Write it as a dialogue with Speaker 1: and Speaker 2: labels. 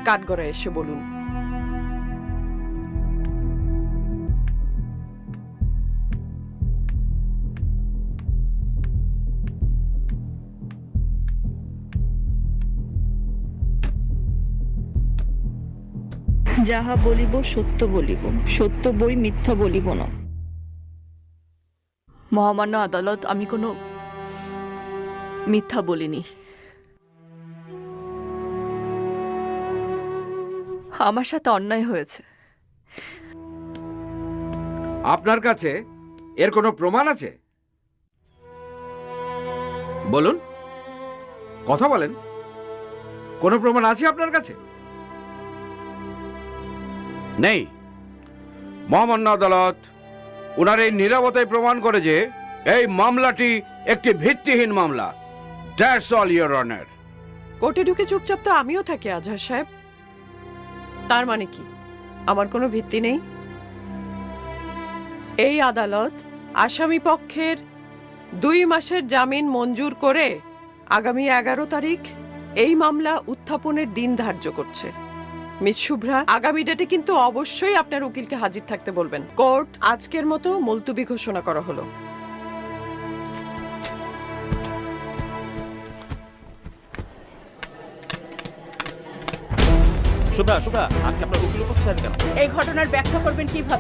Speaker 1: কাঠগড়ায় এসে বলুন।
Speaker 2: যাহা বলিব সত্য বলিব, সত্য বই মিথ্যা বলিব না।
Speaker 3: মহামান্য আদালত, আমি কোনো মিথ্যা বলিনি। আমার সাথে অন্যায় হয়েছে।
Speaker 4: আপনার কাছে এর কোনো প্রমাণ আছে? বলুন, কথা বলেন। কোনো প্রমাণ আছে আপনার কাছে? নেই। মহামান্য আদালত ওনার এই নীরবতাই প্রমাণ করে যে এই মামলাটি একটি ভিত্তিহীন মামলা। That's all your honour.
Speaker 1: কোর্টে ঢুকে চুপচাপ তো আমিও থাকি আজহার সাহেব। তার মানে কি আমার কোনো ভিত্তি নেই? এই আদালত আসামি পক্ষের 2 মাসের জামিন মঞ্জুর করে আগামী 11 তারিখ এই মামলা উত্থাপনের দিন ধার্য করছে। মিস শুভ্রা, আগামী ডেটে কিন্তু অবশ্যই আপনার উকিলকে হাজির থাকতে বলবেন। কোর্ট আজকের মতো মুলতবি ঘোষণা করা হলো।
Speaker 5: শুভ্রা, আজকে আপনার উকিল উপস্থিত আছেন কেন?
Speaker 6: এই ঘটনার ব্যাখ্যা করবেন কিভাবে?